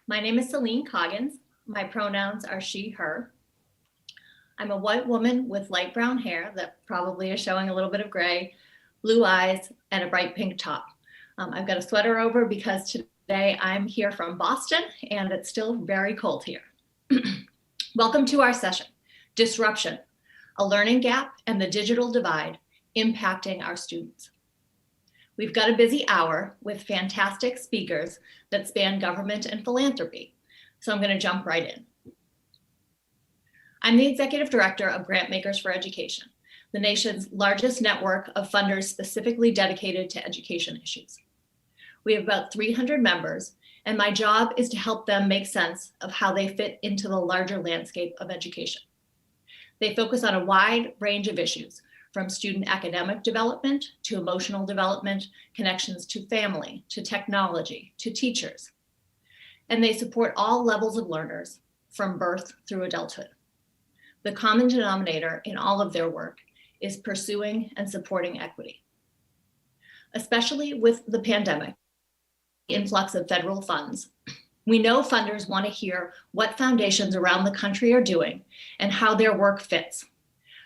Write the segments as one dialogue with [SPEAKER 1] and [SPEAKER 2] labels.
[SPEAKER 1] My name is Celine Coggins. My pronouns are she, her. I'm a white woman with light brown hair that probably is showing a little bit of gray, blue eyes, and a bright pink top. I've got a sweater over because today I'm here from Boston and it's still very cold here. Welcome to our session, Disruption, a Learning Gap and the Digital Divide Impacting Our Students. We've got a busy hour with fantastic speakers that span government and philanthropy, so I'm going to jump right in. I'm the Executive Director of Grantmakers for Education, the nation's largest network of funders specifically dedicated to education issues. We have about 300 members, and my job is to help them make sense of how they fit into the larger landscape of education. They focus on a wide range of issues, from student academic development to emotional development, connections to family, to technology, to teachers. And they support all levels of learners from birth through adulthood. The common denominator in all of their work is pursuing and supporting equity. Especially with the pandemic, the influx of federal funds, we know funders want to hear what foundations around the country are doing and how their work fits.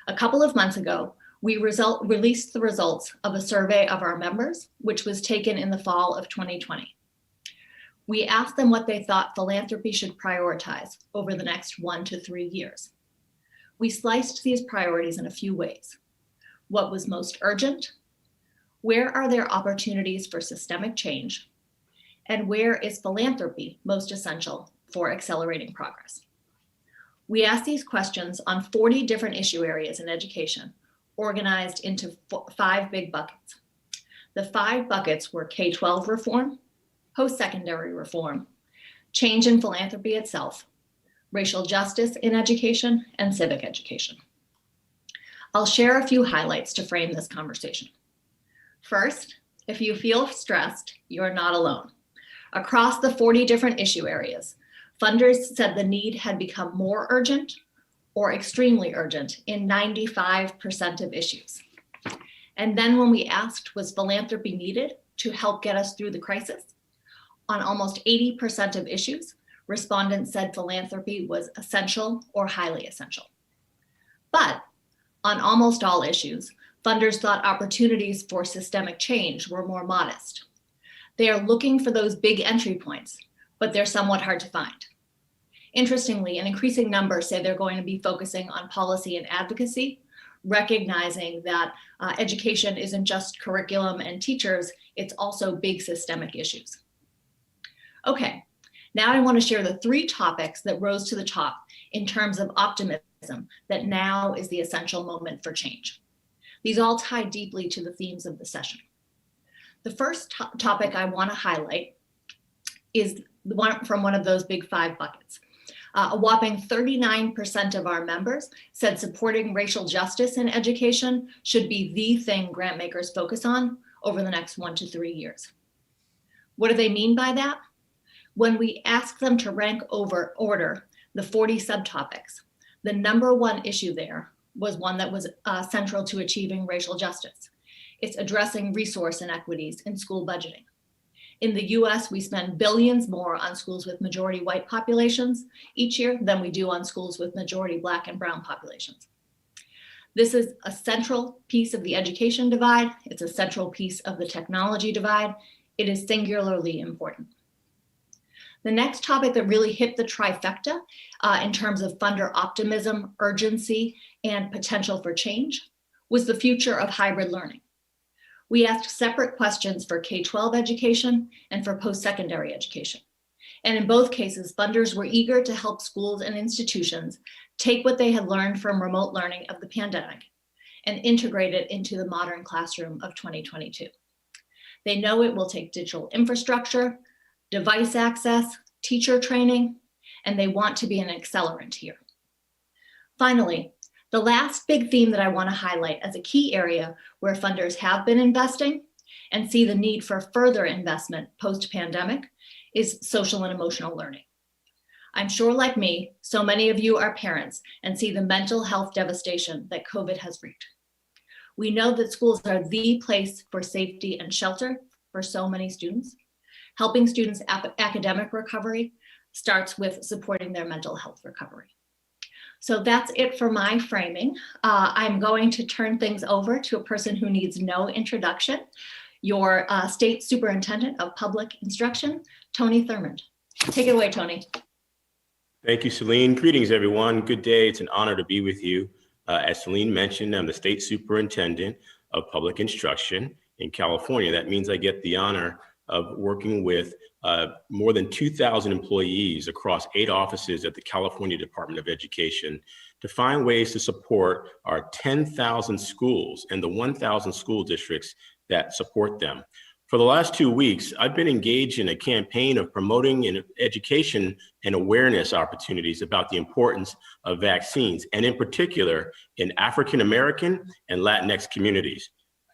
[SPEAKER 1] A couple of months ago, we released the results of a survey of our members, which was taken in the fall of 2020. We asked them what they thought philanthropy should prioritize over the next 1 to 3 years. We sliced these priorities in a few ways. What was most urgent? Where are there opportunities for systemic change? And where is philanthropy most essential for accelerating progress? We asked these questions on 40 different issue areas in education, organized into 5 big buckets. The 5 buckets were K-12 reform, post-secondary reform, change in philanthropy itself, racial justice in education, and civic education. I'll share a few highlights to frame this conversation. First, if you feel stressed, you're not alone. Across the 40 different issue areas, funders said the need had become more urgent or extremely urgent in 95% of issues. And then when we asked, was philanthropy needed to help get us through the crisis? On almost 80% of issues, respondents said philanthropy was essential or highly essential. But on almost all issues, funders thought opportunities for systemic change were more modest. They are looking for those big entry points, but they're somewhat hard to find. Interestingly, an increasing number say they're going to be focusing on policy and advocacy, recognizing that education isn't just curriculum and teachers, it's also big systemic issues. Okay, now I want to share the 3 topics that rose to the top in terms of optimism that now is the essential moment for change. These all tie deeply to the themes of the session. The first topic I want to highlight is the one from one of those big 5 buckets. A whopping 39% of our members said supporting racial justice in education should be the thing grantmakers focus on over the next 1 to 3 years. What do they mean by that? When we ask them to rank order the 40 subtopics, the number 1 issue there was one that was central to achieving racial justice. It's addressing resource inequities in school budgeting. In the US, we spend billions more on schools with majority white populations each year than we do on schools with majority Black and brown populations. This is a central piece of the education divide. It's a central piece of the technology divide. It is singularly important. The next topic that really hit the trifecta in terms of funder optimism, urgency, and potential for change was the future of hybrid learning. We asked separate questions for K-12 education and for post-secondary education. And in both cases, funders were eager to help schools and institutions take what they had learned from remote learning of the pandemic and integrate it into the modern classroom of 2022. They know it will take digital infrastructure, device access, teacher training, and they want to be an accelerant here. Finally, the last big theme that I want to highlight as a key area where funders have been investing and see the need for further investment post-pandemic is social and emotional learning. I'm sure, like me, so many of you are parents and see the mental health devastation that COVID has wreaked. We know that schools are the place for safety and shelter for so many students, helping students' academic recovery, starts with supporting their mental health recovery. So that's it for my framing. I'm going to turn things over to a person who needs no introduction, your State Superintendent of Public Instruction, Tony Thurmond. Take it away, Tony.
[SPEAKER 2] Thank you, Celine. Greetings, everyone. Good day. It's an honor to be with you. As Celine mentioned, I'm the State Superintendent of Public Instruction in California. That means I get the honor of working with more than 2,000 employees across 8 offices at the California Department of Education to find ways to support our 10,000 schools and the 1,000 school districts that support them. For the last 2 weeks, I've been engaged in a campaign of promoting education and awareness opportunities about the importance of vaccines, and in particular in African American and Latinx communities.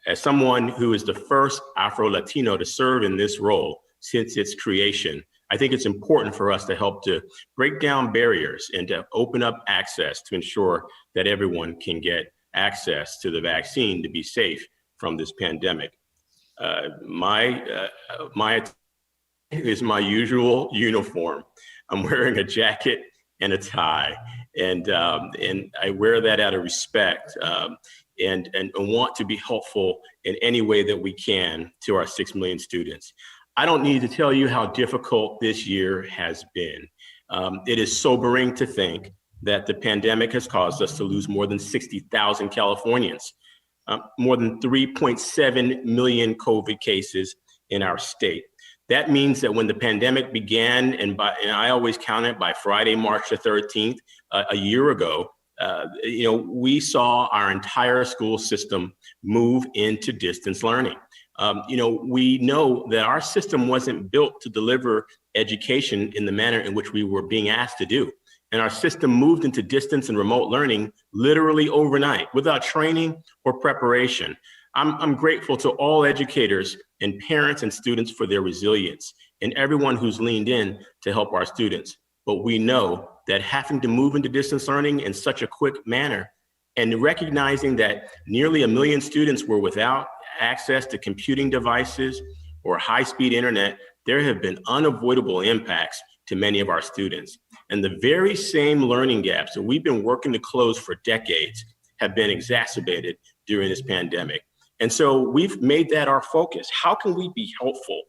[SPEAKER 2] As someone who is the first Afro-Latino to serve in this role since its creation, I think it's important for us to help to break down barriers and to open up access to ensure that everyone can get access to the vaccine to be safe from this pandemic. My is my usual uniform. I'm wearing a jacket and a tie, and I wear that out of respect. And want to be helpful in any way that we can to our 6 million students. I don't need to tell you how difficult this year has been. It is sobering to think that the pandemic has caused us to lose more than 60,000 Californians, more than 3.7 million COVID cases in our state. That means that when the pandemic began, and I always count it by Friday, March the 13th, a year ago, we saw our entire school system move into distance learning. We know that our system wasn't built to deliver education in the manner in which we were being asked to do. And our system moved into distance and remote learning literally overnight without training or preparation. I'm grateful to all educators and parents and students for their resilience and everyone who's leaned in to help our students. But we know that having to move into distance learning in such a quick manner and recognizing that nearly 1 million students were without access to computing devices or high-speed internet, there have been unavoidable impacts to many of our students. And the very same learning gaps that we've been working to close for decades have been exacerbated during this pandemic. And so we've made that our focus. How can we be helpful?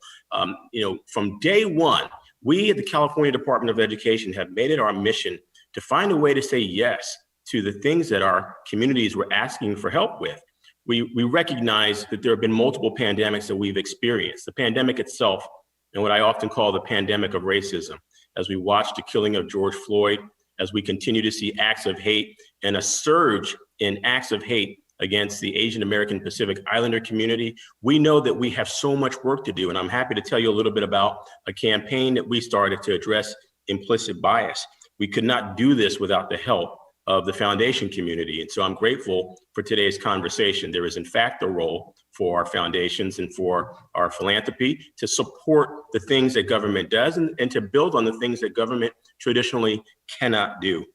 [SPEAKER 2] From day one, we at the California Department of Education have made it our mission to find a way to say yes to the things that our communities were asking for help with. We recognize that there have been multiple pandemics that we've experienced. The pandemic itself, and what I often call the pandemic of racism, as we watch the killing of George Floyd, as we continue to see acts of hate and a surge in acts of hate against the Asian American Pacific Islander community, we know that we have so much work to do. And I'm happy to tell you a little bit about a campaign that we started to address implicit bias. We could not do this without the help of the foundation community. And so I'm grateful for today's conversation. There is in fact a role for our foundations and for our philanthropy to support the things that government does and to build on the things that government traditionally cannot do.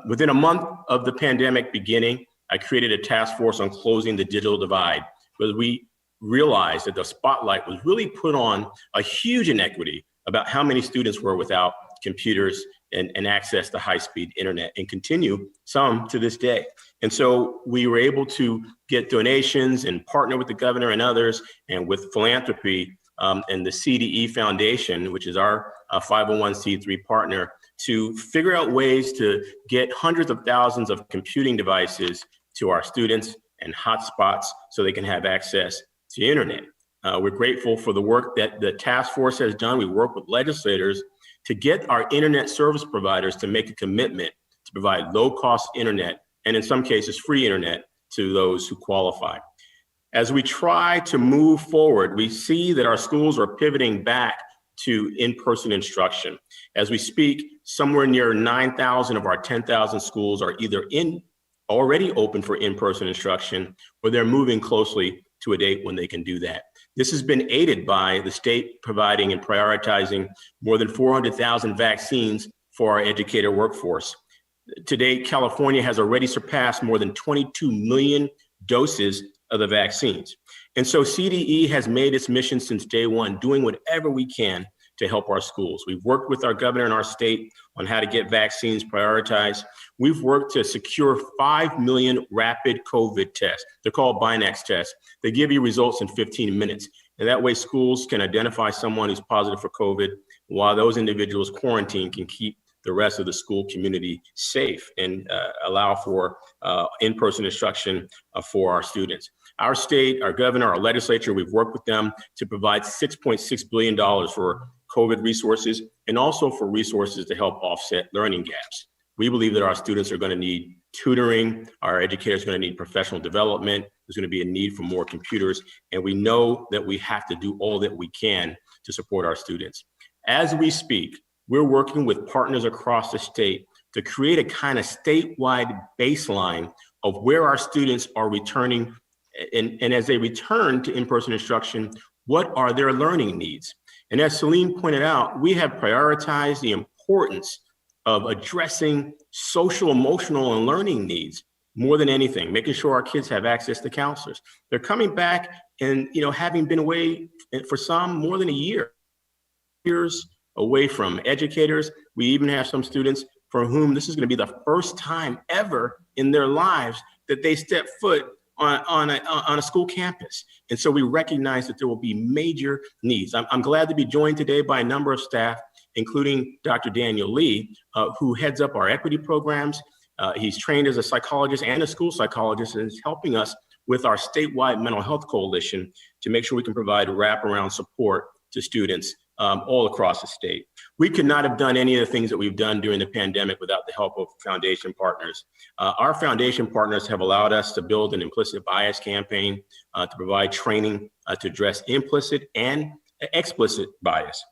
[SPEAKER 2] Within a month of the pandemic beginning, I created a task force on closing the digital divide, because we realized that the spotlight was really put on a huge inequity about how many students were without computers and access to high-speed internet, and continue some to this day. And so we were able to get donations and partner with the governor and others, and with philanthropy and the CDE Foundation, which is our 501c3 partner, to figure out ways to get hundreds of thousands of computing devices to our students and hotspots so they can have access to the internet. We're grateful for the work that the task force has done. We work with legislators to get our internet service providers to make a commitment to provide low-cost internet, and in some cases free internet, to those who qualify. As we try to move forward, we see that our schools are pivoting back to in-person instruction. As we speak, somewhere near 9,000 of our 10,000 schools are either already open for in-person instruction, or they're moving closely to a date when they can do that. This has been aided by the state providing and prioritizing more than 400,000 vaccines for our educator workforce. To date, California has already surpassed more than 22 million doses of the vaccines. And so CDE has made its mission since day one, doing whatever we can to help our schools. We've worked with our governor in our state on how to get vaccines prioritized. We've worked to secure 5 million rapid COVID tests. They're called Binax tests. They give you results in 15 minutes. And that way schools can identify someone who's positive for COVID while those individuals quarantine can keep the rest of the school community safe and allow for in-person instruction for our students. Our state, our governor, our legislature, we've worked with them to provide $6.6 billion for COVID resources and also for resources to help offset learning gaps. We believe that our students are going to need tutoring, our educators are going to need professional development, there's going to be a need for more computers, and we know that we have to do all that we can to support our students. As we speak, we're working with partners across the state to create a kind of statewide baseline of where our students are returning, and as they return to in-person instruction, what are their learning needs? And as Celine pointed out, we have prioritized the importance of addressing social, emotional, and learning needs more than anything, making sure our kids have access to counselors. They're coming back and, having been away for some more than a year, years away from educators. We even have some students for whom this is going to be the first time ever in their lives that they step foot on a school campus. And so we recognize that there will be major needs. I'm glad to be joined today by a number of staff, including Dr. Daniel Lee, who heads up our equity programs. He's trained as a psychologist and a school psychologist and is helping us with our statewide mental health coalition to make sure we can provide wraparound support to students all across the state. We could not have done any of the things that we've done during the pandemic without the help of foundation partners. Our foundation partners have allowed us to build an implicit bias campaign to provide training to address implicit and explicit bias,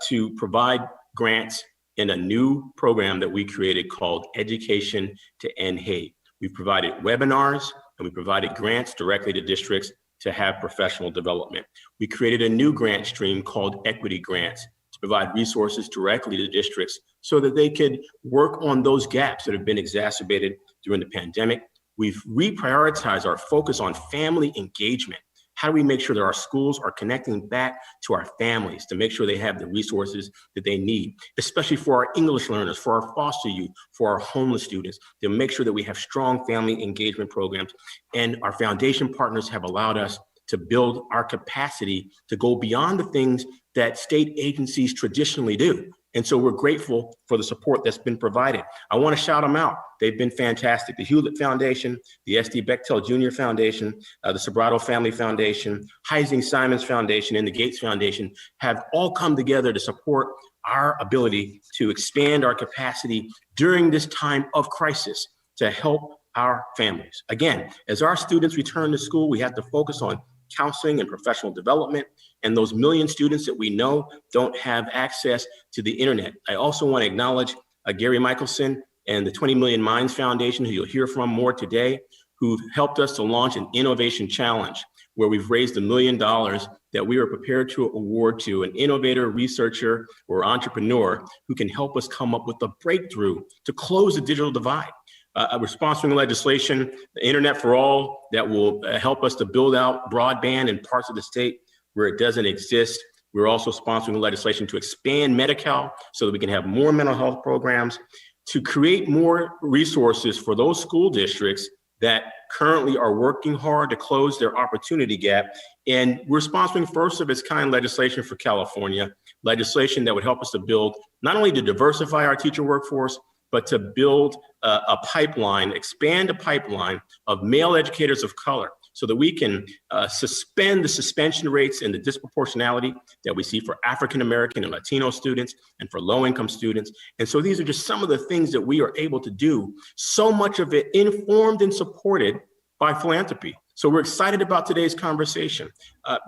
[SPEAKER 2] to provide grants in a new program that we created called Education to End Hate. We've provided webinars and we provided grants directly to districts to have professional development. We created a new grant stream called Equity Grants to provide resources directly to districts so that they could work on those gaps that have been exacerbated during the pandemic. We've reprioritized our focus on family engagement. How do we make sure that our schools are connecting back to our families to make sure they have the resources that they need, especially for our English learners, for our foster youth, for our homeless students, to make sure that we have strong family engagement programs. And our foundation partners have allowed us to build our capacity to go beyond the things that state agencies traditionally do. And so we're grateful for the support that's been provided. I want to shout them out. They've been fantastic. The Hewlett Foundation, the S.D. Bechtel Jr. Foundation, the Sobrato Family Foundation, Heising Simons Foundation, and the Gates Foundation have all come together to support our ability to expand our capacity during this time of crisis to help our families. Again, as our students return to school, we have to focus on counseling and professional development, and those million students that we know don't have access to the internet. I also want to acknowledge Gary Michelson and the 20 Million Minds Foundation, who you'll hear from more today, who've helped us to launch an innovation challenge where we've raised $1 million that we are prepared to award to an innovator, researcher, or entrepreneur who can help us come up with a breakthrough to close the digital divide. We're sponsoring legislation, the Internet for All, that will help us to build out broadband in parts of the state where it doesn't exist. We're also sponsoring legislation to expand Medi-Cal so that we can have more mental health programs, to create more resources for those school districts that currently are working hard to close their opportunity gap. And we're sponsoring first of its kind legislation for California, legislation that would help us to build, not only to diversify our teacher workforce, but to build a pipeline, expand a pipeline of male educators of color so that we can suspend the suspension rates and the disproportionality that we see for African-American and Latino students and for low-income students. And so these are just some of the things that we are able to do, so much of it informed and supported by philanthropy. So we're excited about today's conversation.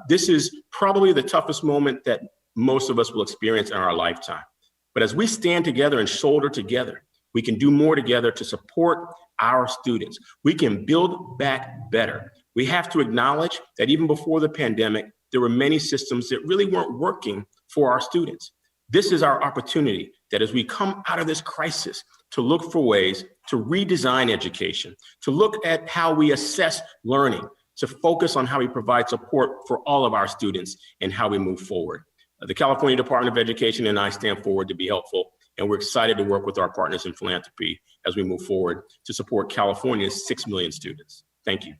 [SPEAKER 2] This is probably the toughest moment that most of us will experience in our lifetime. But as we stand together and shoulder together, we can do more together to support our students. We can build back better. We have to acknowledge that even before the pandemic, there were many systems that really weren't working for our students. This is our opportunity that as we come out of this crisis to look for ways to redesign education, to look at how we assess learning, to focus on how we provide support for all of our students and how we move forward. The California Department of Education and I stand forward to be helpful, and we're excited to work with our partners in philanthropy as we move forward to support California's 6 million students. Thank you.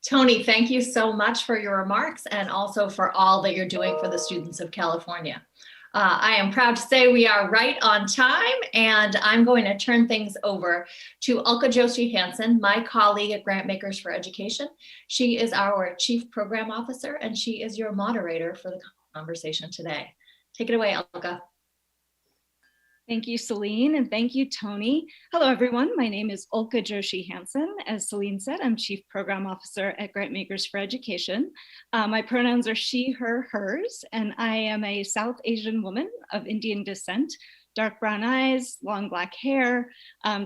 [SPEAKER 1] Tony, thank you so much for your remarks and also for all that you're doing for the students of California. I am proud to say we are right on time, and I'm going to turn things over to Ulka Joshi Hansen, my colleague at Grantmakers for Education. She is our Chief Program Officer, and she is your moderator for the conversation today. Take it away, Ulka.
[SPEAKER 3] Thank you, Celine, and thank you, Tony. Hello, everyone. My name is Ulka Joshi Hansen. As Celine said, I'm Chief Program Officer at Grantmakers for Education. My pronouns are she, her, hers, and I am a South Asian woman of Indian descent, dark brown eyes, long black hair.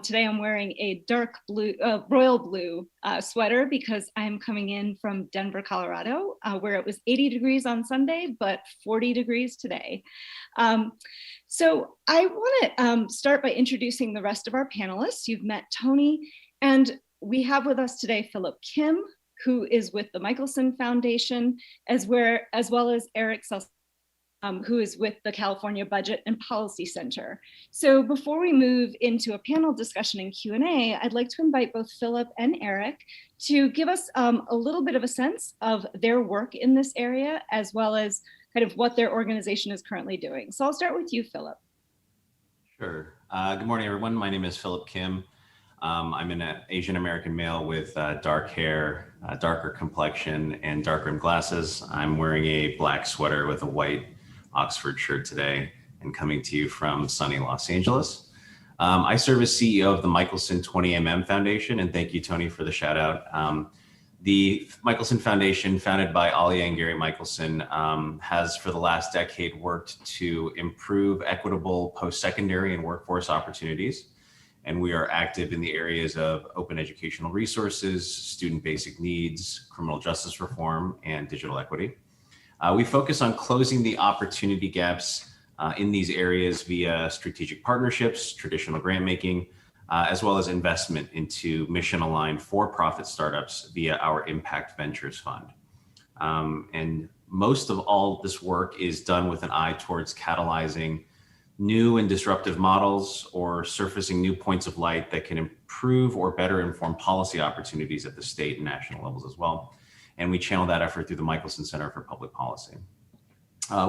[SPEAKER 3] Today I'm wearing a dark blue, royal blue sweater because I'm coming in from Denver, Colorado, where it was 80 degrees on Sunday, but 40 degrees today. So I want to start by introducing the rest of our panelists. You've met Tony, and we have with us today Philip Kim, who is with the Michelson Foundation, as well as Eric Selson, who is with the California Budget and Policy Center. So before we move into a panel discussion and Q&A, I'd like to invite both Philip and Eric to give us a little bit of a sense of their work in this area, as well as kind of what their organization is currently doing. So I'll start with you, Philip.
[SPEAKER 4] Sure. Good morning, everyone. My name is Philip Kim. I'm an Asian American male with dark hair, darker complexion, and dark rimmed glasses. I'm wearing a black sweater with a white Oxford shirt today and coming to you from sunny Los Angeles. I serve as CEO of the Michelson 20mm Foundation, and thank you, Tony, for the shout out. The Michelson Foundation, founded by Alia and Gary Michelson, has for the last decade worked to improve equitable post-secondary and workforce opportunities. And we are active in the areas of open educational resources, student basic needs, criminal justice reform, and digital equity. We focus on closing the opportunity gaps in these areas via strategic partnerships, traditional grant making, as well as investment into mission-aligned for-profit startups via our Impact Ventures Fund. And most of all this work is done with an eye towards catalyzing new and disruptive models or surfacing new points of light that can improve or better inform policy opportunities at the state and national levels as well. And we channel that effort through the Michelson Center for Public Policy.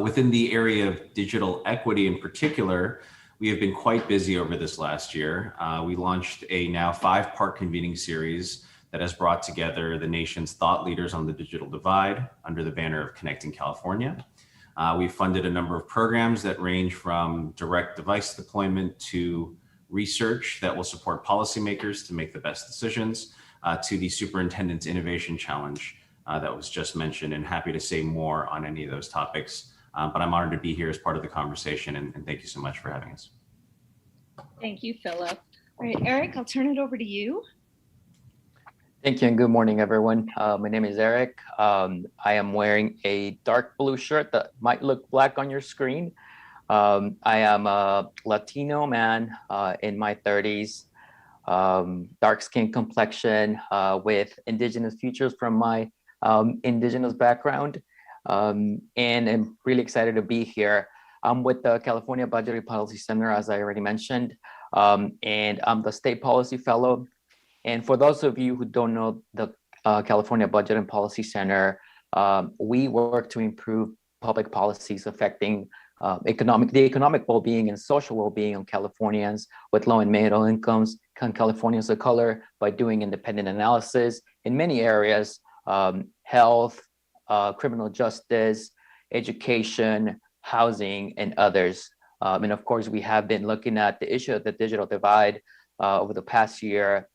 [SPEAKER 4] Within the area of digital equity in particular, we have been quite busy over this last year. We launched a now 5-part convening series that has brought together the nation's thought leaders on the digital divide under the banner of Connecting California. We funded a number of programs that range from direct device deployment to research that will support policymakers to make the best decisions, to the Superintendent's Innovation Challenge that was just mentioned, and happy to say more on any of those topics. But I'm honored to be here as part of the conversation, and thank you so much for having us.
[SPEAKER 3] Thank you, Philip. All right, Eric, I'll turn it over to you.
[SPEAKER 5] Thank you and good morning, everyone. My name is Eric. I am wearing a dark blue shirt that might look black on your screen. I am a Latino man in my 30s, dark skin complexion with indigenous features from my indigenous background. And I'm really excited to be here. I'm with the California Budget and Policy Center, as I already mentioned, and I'm the State Policy Fellow. And for those of you who don't know the California Budget and Policy Center, we work to improve public policies affecting the economic well-being and social well-being of Californians with low and middle incomes, Californians of color, by doing independent analysis in many areas, health, criminal justice, education, housing, and others. And of course, we have been looking at the issue of the digital divide over the past year,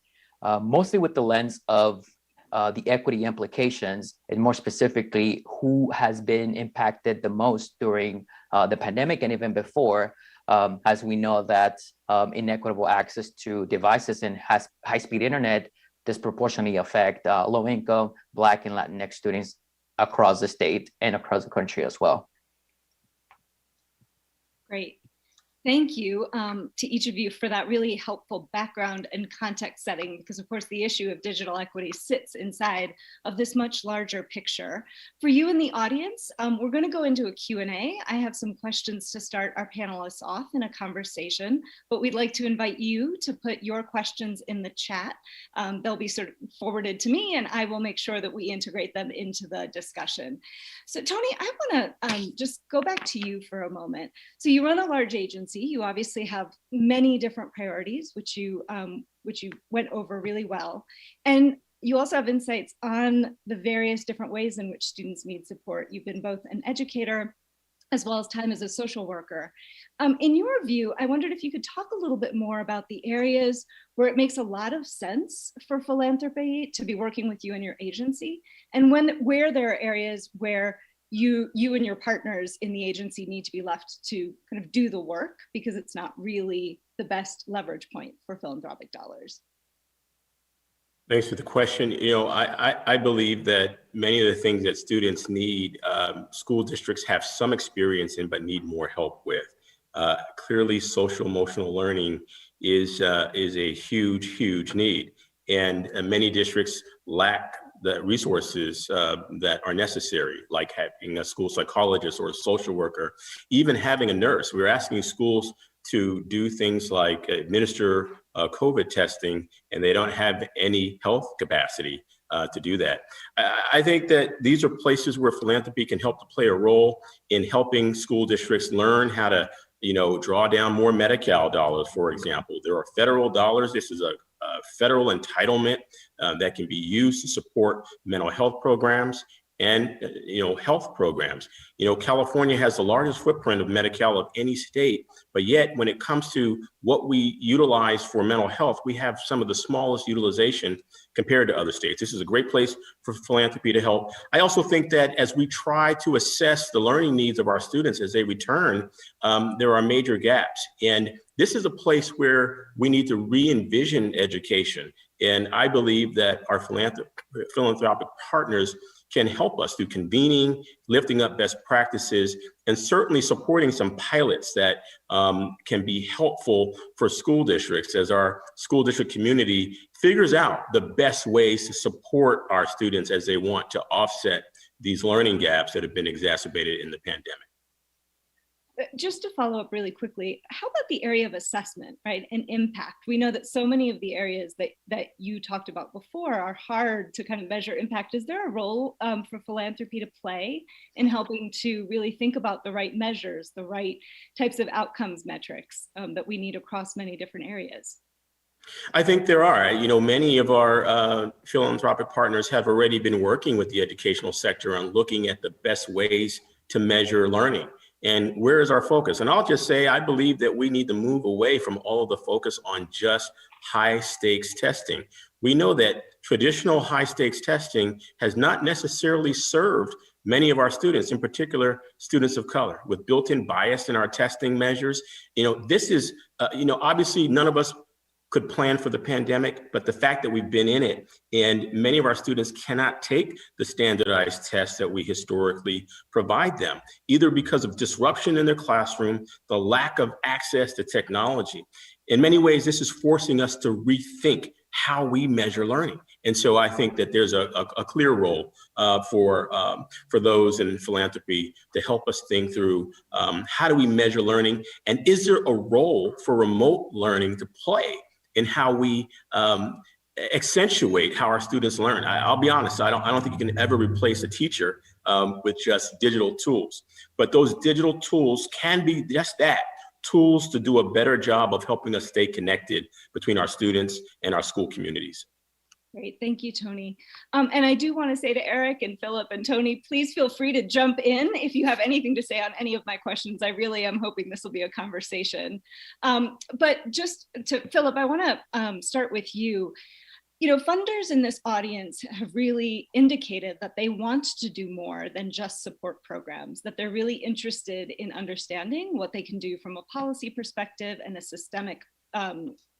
[SPEAKER 5] mostly with the lens of the equity implications, and more specifically, who has been impacted the most during the pandemic and even before, as we know that inequitable access to devices and high-speed internet disproportionately affect low-income, Black, and Latinx students across the state and across the country as well.
[SPEAKER 3] Great. Thank you to each of you for that really helpful background and context setting, because of course the issue of digital equity sits inside of this much larger picture. For you in the audience, we're going to go into a Q&A. I have some questions to start our panelists off in a conversation, but we'd like to invite you to put your questions in the chat. They'll be sort of forwarded to me, and I will make sure that we integrate them into the discussion. So Tony, I want to just go back to you for a moment. So you run a large agency. You obviously have many different priorities, which you went over really well. And you also have insights on the various different ways in which students need support. You've been both an educator as well as time as a social worker. In your view, I wondered if you could talk a little bit more about the areas where it makes a lot of sense for philanthropy to be working with you and your agency, and where there are areas where you and your partners in the agency need to be left to kind of do the work because it's not really the best leverage point for philanthropic dollars.
[SPEAKER 2] Thanks for the question. I believe that many of the things that students need, school districts have some experience in, but need more help with. Clearly, social emotional learning is a huge need. And many districts lack the resources that are necessary, like having a school psychologist or a social worker, even having a nurse. We're asking schools to do things like administer COVID testing, and they don't have any health capacity to do that. I think that these are places where philanthropy can help to play a role in helping school districts learn how to, draw down more Medi-Cal dollars, for example. There are federal dollars. This is a federal entitlement that can be used to support mental health programs and health programs. California has the largest footprint of Medi-Cal of any state, but yet when it comes to what we utilize for mental health, we have some of the smallest utilization compared to other states. This is a great place for philanthropy to help. I also think that as we try to assess the learning needs of our students as they return, there are major gaps. And this is a place where we need to re-envision education. And I believe that our philanthropic partners can help us through convening, lifting up best practices, and certainly supporting some pilots that can be helpful for school districts as our school district community figures out the best ways to support our students as they want to offset these learning gaps that have been exacerbated in the pandemic.
[SPEAKER 3] Just to follow up really quickly, how about the area of assessment, right, and impact? We know that so many of the areas that you talked about before are hard to kind of measure impact. Is there a role for philanthropy to play in helping to really think about the right measures, the right types of outcomes metrics that we need across many different areas?
[SPEAKER 2] I think there are. Many of our philanthropic partners have already been working with the educational sector on looking at the best ways to measure learning. And where is our focus? And I'll just say, I believe that we need to move away from all of the focus on just high stakes testing. We know that traditional high stakes testing has not necessarily served many of our students, in particular, students of color, with built-in bias in our testing measures. This is, obviously none of us could plan for the pandemic, but the fact that we've been in it and many of our students cannot take the standardized tests that we historically provide them, either because of disruption in their classroom, the lack of access to technology. In many ways, this is forcing us to rethink how we measure learning. And so I think that there's a clear role for those in philanthropy to help us think through how do we measure learning, and is there a role for remote learning to play in how we accentuate how our students learn. I'll be honest, I don't think you can ever replace a teacher with just digital tools, but those digital tools can be just that, tools to do a better job of helping us stay connected between our students and our school communities.
[SPEAKER 3] Great, thank you, Tony. And I do want to say to Eric and Philip and Tony, please feel free to jump in if you have anything to say on any of my questions. I really am hoping this will be a conversation. But just to Philip, I want to start with you. Funders in this audience have really indicated that they want to do more than just support programs, that they're really interested in understanding what they can do from a policy perspective and a systemic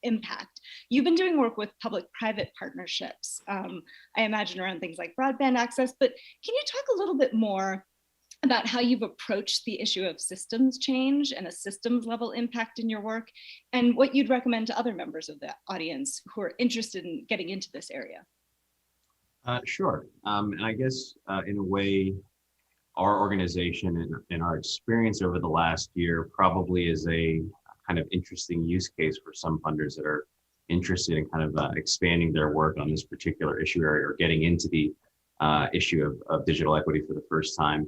[SPEAKER 3] impact. You've been doing work with public-private partnerships, I imagine around things like broadband access, but can you talk a little bit more about how you've approached the issue of systems change and a systems level impact in your work, and what you'd recommend to other members of the audience who are interested in getting into this area.
[SPEAKER 4] Sure. And I guess in a way, our organization and our experience over the last year probably is a kind of interesting use case for some funders that are interested in kind of expanding their work on this particular issue area or getting into the issue of digital equity for the first time.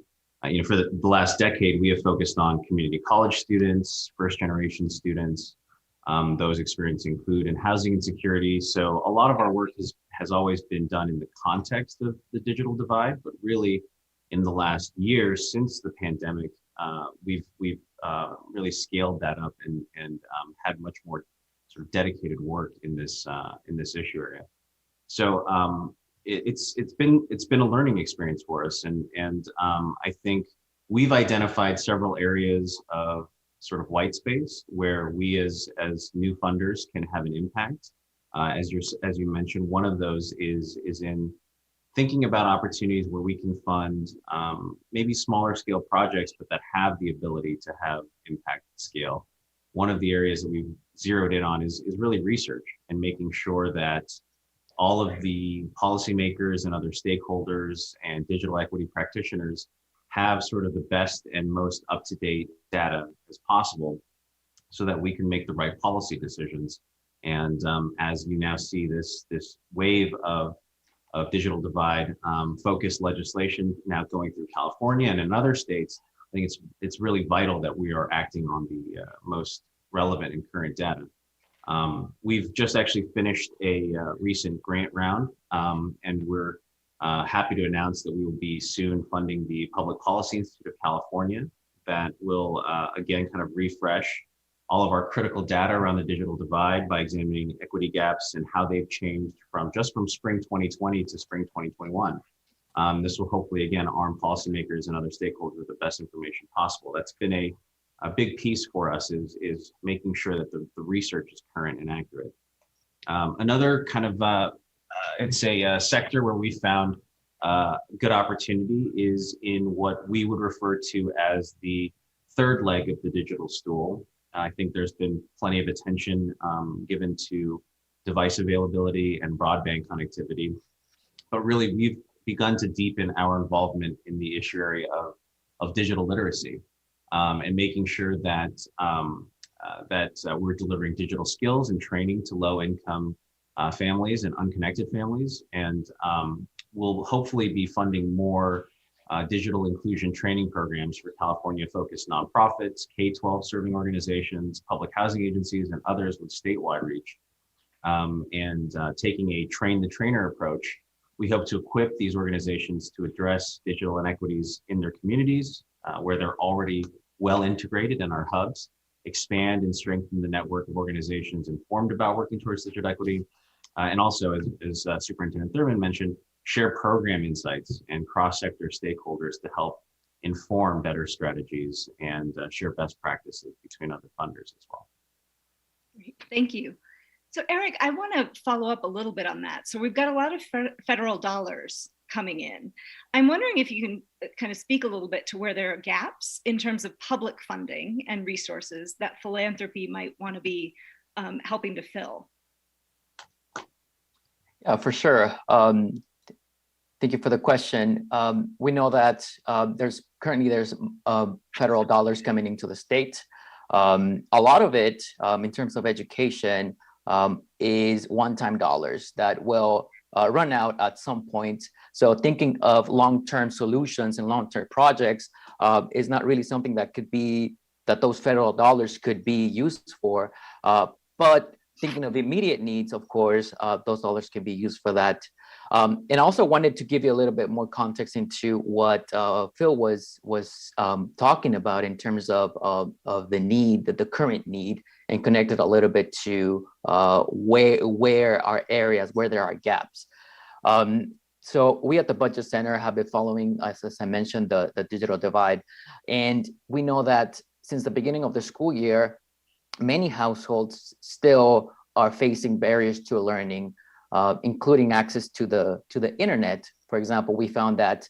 [SPEAKER 4] For the last decade, we have focused on community college students, first generation students, those experiencing food and housing insecurity. So a lot of our work has always been done in the context of the digital divide, but really in the last year since the pandemic, we've really scaled that up and had much more sort of dedicated work in this issue area. So it's been a learning experience for us, and I think we've identified several areas of sort of white space where we as new funders can have an impact. As you mentioned, one of those is in thinking about opportunities where we can fund maybe smaller scale projects, but that have the ability to have impact at scale. One of the areas that we've zeroed in on is really research and making sure that all of the policymakers and other stakeholders and digital equity practitioners have sort of the best and most up-to-date data as possible so that we can make the right policy decisions. And as you now see this wave of digital divide focused legislation now going through California and in other states, I think it's really vital that we are acting on the most relevant and current data. We've just actually finished a recent grant round, and we're happy to announce that we will be soon funding the Public Policy Institute of California that will again kind of refresh all of our critical data around the digital divide by examining equity gaps and how they've changed from spring 2020 to spring 2021. This will hopefully, again, arm policymakers and other stakeholders with the best information possible. That's been a big piece for us is making sure that the research is current and accurate. Another kind of, it's a sector where we found good opportunity is in what we would refer to as the third leg of the digital stool. I think there's been plenty of attention given to device availability and broadband connectivity, but really we've begun to deepen our involvement in the issue area of digital literacy and making sure that we're delivering digital skills and training to low-income families and unconnected families, and we'll hopefully be funding more digital inclusion training programs for California-focused nonprofits, K-12 serving organizations, public housing agencies, and others with statewide reach. And taking a train-the-trainer approach, we hope to equip these organizations to address digital inequities in their communities where they're already well integrated in our hubs, expand and strengthen the network of organizations informed about working towards digital equity, and also, as Superintendent Thurman mentioned, share program insights and cross-sector stakeholders to help inform better strategies and share best practices between other funders as well.
[SPEAKER 3] Great. Thank you. So Eric, I want to follow up a little bit on that. So we've got a lot of federal dollars coming in. I'm wondering if you can kind of speak a little bit to where there are gaps in terms of public funding and resources that philanthropy might want to be helping to fill.
[SPEAKER 5] Yeah, for sure. Thank you for the question. We know that there's federal dollars coming into the state. A lot of it, in terms of education, is one-time dollars that will run out at some point. So thinking of long-term solutions and long-term projects is not really something that those federal dollars could be used for. But thinking of immediate needs, of course, those dollars can be used for that. And I also wanted to give you a little bit more context into what Phil was talking about in terms of the need, the current need, and connected a little bit to where are areas, where there are gaps. So we at the Budget Center have been following, as I mentioned, the digital divide. And we know that since the beginning of the school year, many households still are facing barriers to learning, including access to the internet. For example, we found that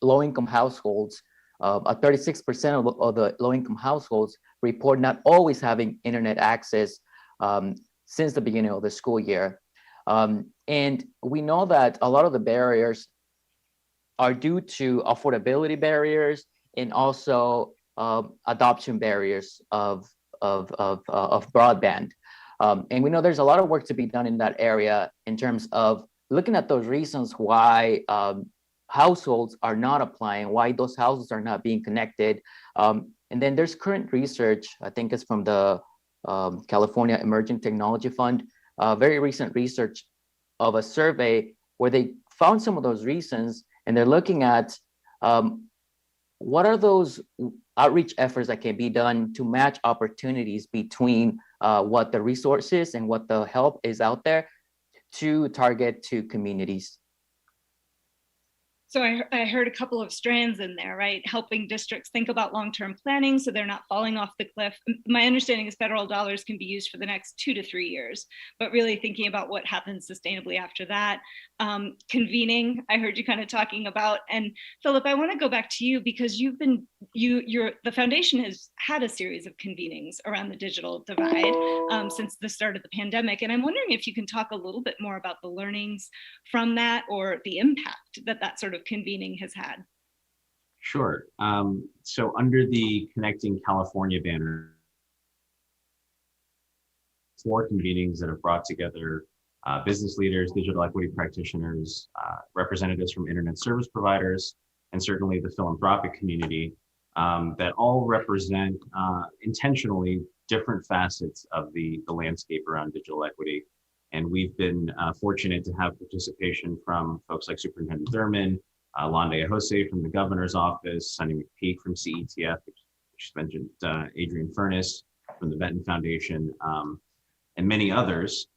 [SPEAKER 5] low-income households 36% of the low-income households report not always having internet access since the beginning of the school year. And we know that a lot of the barriers are due to affordability barriers and also adoption barriers of broadband. And we know there's a lot of work to be done in that area in terms of looking at those reasons why households are not applying, why those houses are not being connected. And then there's current research, I think it's from the California Emerging Technology Fund, very recent research of a survey where they found some of those reasons, and they're looking at what are those outreach efforts that can be done to match opportunities between what the resources and what the help is out there to target to communities.
[SPEAKER 3] So I heard a couple of strands in there, right? Helping districts think about long-term planning so they're not falling off the cliff. My understanding is federal dollars can be used for the next 2 to 3 years, but really thinking about what happens sustainably after that. Convening, I heard you kind of talking about. And Philip, I want to go back to you because the foundation has had a series of convenings around the digital divide since the start of the pandemic. And I'm wondering if you can talk a little bit more about the learnings from that or the impact that sort of convening has had.
[SPEAKER 4] Sure. So under the Connecting California banner, 4 convenings that have brought together business leaders, digital equity practitioners, representatives from internet service providers, and certainly the philanthropic community that all represent intentionally different facets of the landscape around digital equity. And we've been fortunate to have participation from folks like Superintendent Thurman, Londe Jose from the governor's office, Sunny McPeak from CETF, which mentioned Adrian Furness from the Benton Foundation, and many others.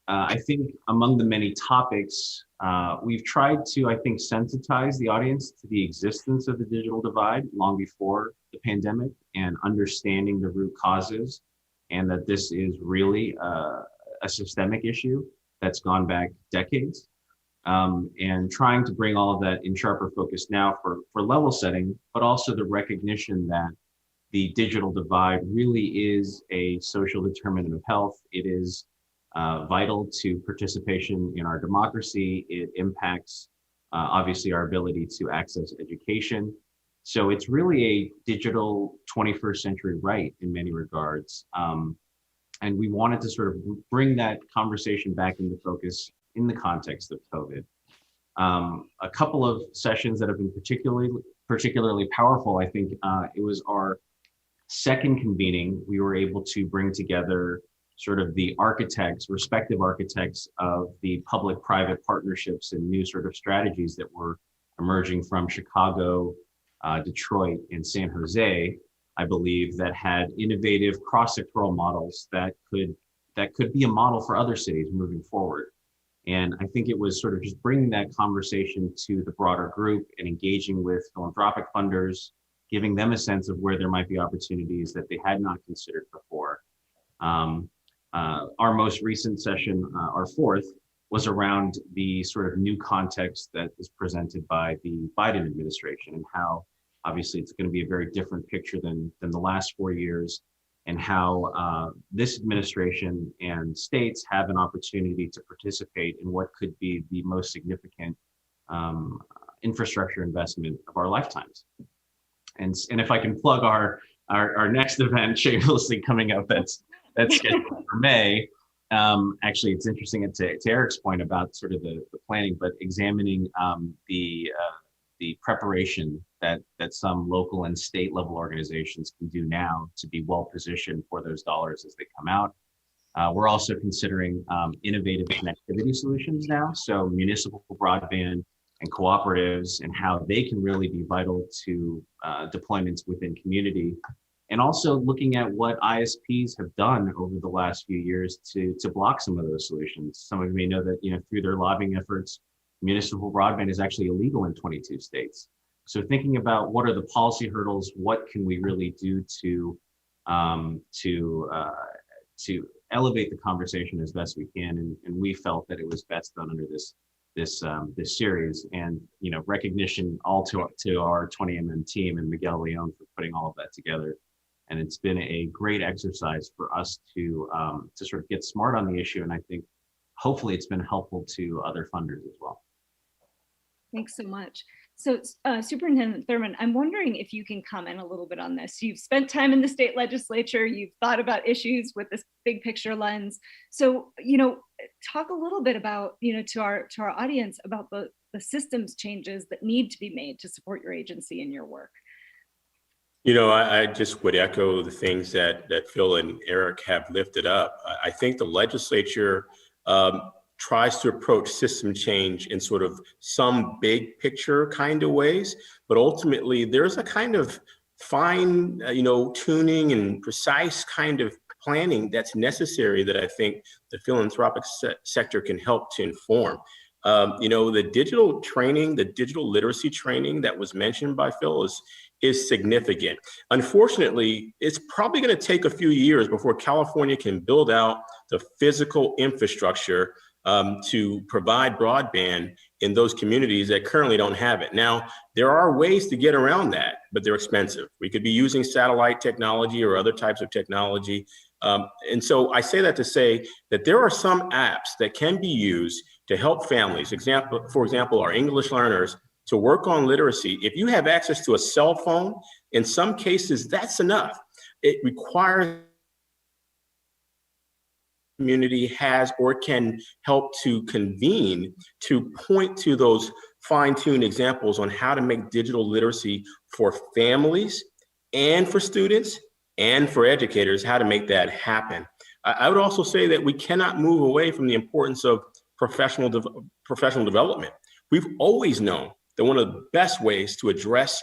[SPEAKER 4] I think among the many topics, we've tried to, I think, sensitize the audience to the existence of the digital divide long before the pandemic and understanding the root causes, and that this is really a systemic issue that's gone back decades. And trying to bring all of that in sharper focus now for level setting, but also the recognition that the digital divide really is a social determinant of health. It is vital to participation in our democracy. It impacts, obviously, our ability to access education. So it's really a digital 21st century right in many regards. And we wanted to sort of bring that conversation back into focus in the context of COVID. A couple of sessions that have been particularly powerful, I think it was our second convening. We were able to bring together sort of the respective architects of the public-private partnerships and new sort of strategies that were emerging from Chicago, Detroit, and San Jose, I believe, that had innovative cross-sectoral models that could be a model for other cities moving forward. And I think it was sort of just bringing that conversation to the broader group and engaging with philanthropic funders, giving them a sense of where there might be opportunities that they had not considered before. Our most recent session, our fourth, was around the sort of new context that is presented by the Biden administration and how obviously it's going to be a very different picture than the last 4 years, and how this administration and states have an opportunity to participate in what could be the most significant infrastructure investment of our lifetimes. And if I can plug our next event shamelessly coming up, that's scheduled for May. Actually, it's interesting to Eric's point about sort of the planning, but examining the preparation that some local and state level organizations can do now to be well positioned for those dollars as they come out. We're also considering innovative connectivity solutions now, so municipal broadband and cooperatives, and how they can really be vital to deployments within community. And also looking at what ISPs have done over the last few years to block some of those solutions. Some of you may know that through their lobbying efforts, municipal broadband is actually illegal in 22 states. So thinking about what are the policy hurdles, what can we really do to elevate the conversation as best we can, and we felt that it was best done under this this series, and recognition all to our 20mm team and Miguel Leon for putting all of that together. And it's been a great exercise for us to sort of get smart on the issue, and I think hopefully it's been helpful to other funders as well.
[SPEAKER 3] Thanks so much. So Superintendent Thurmond, I'm wondering if you can comment a little bit on this. You've spent time in the state legislature, you've thought about issues with this big picture lens. So, talk a little bit about, to our audience about the systems changes that need to be made to support your agency in your work.
[SPEAKER 2] I just would echo the things that Phil and Eric have lifted up. I think the legislature tries to approach system change in sort of some big picture kind of ways, but ultimately there's a kind of fine, tuning and precise kind of planning that's necessary that I think the philanthropic sector can help to inform. The digital training, the digital literacy training that was mentioned by Phil is significant. Unfortunately, it's probably going to take a few years before California can build out the physical infrastructure to provide broadband in those communities that currently don't have it. Now, there are ways to get around that, but they're expensive. We could be using satellite technology or other types of technology. And so I say that to say that there are some apps that can be used to help families. For example, our English learners to work on literacy. If you have access to a cell phone, in some cases, that's enough. It requires community has or can help to convene to point to those fine-tuned examples on how to make digital literacy for families and for students and for educators, how to make that happen. I would also say that we cannot move away from the importance of professional development. We've always known that one of the best ways to address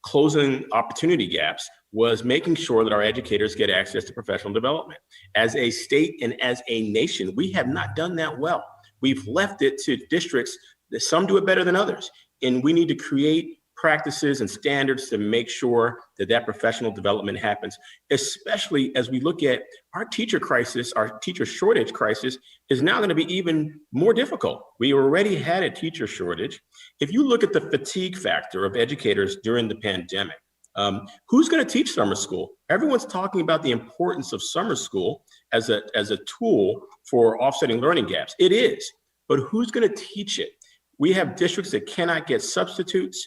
[SPEAKER 2] closing opportunity gaps was making sure that our educators get access to professional development. As a state and as a nation, we have not done that well. We've left it to districts that some do it better than others. And we need to create practices and standards to make sure that that professional development happens, especially as we look at our teacher crisis, our teacher shortage crisis is now going to be even more difficult. We already had a teacher shortage. If you look at the fatigue factor of educators during the pandemic, who's going to teach summer school? Everyone's talking about the importance of summer school as a tool for offsetting learning gaps. It is, but who's going to teach it? We have districts that cannot get substitutes.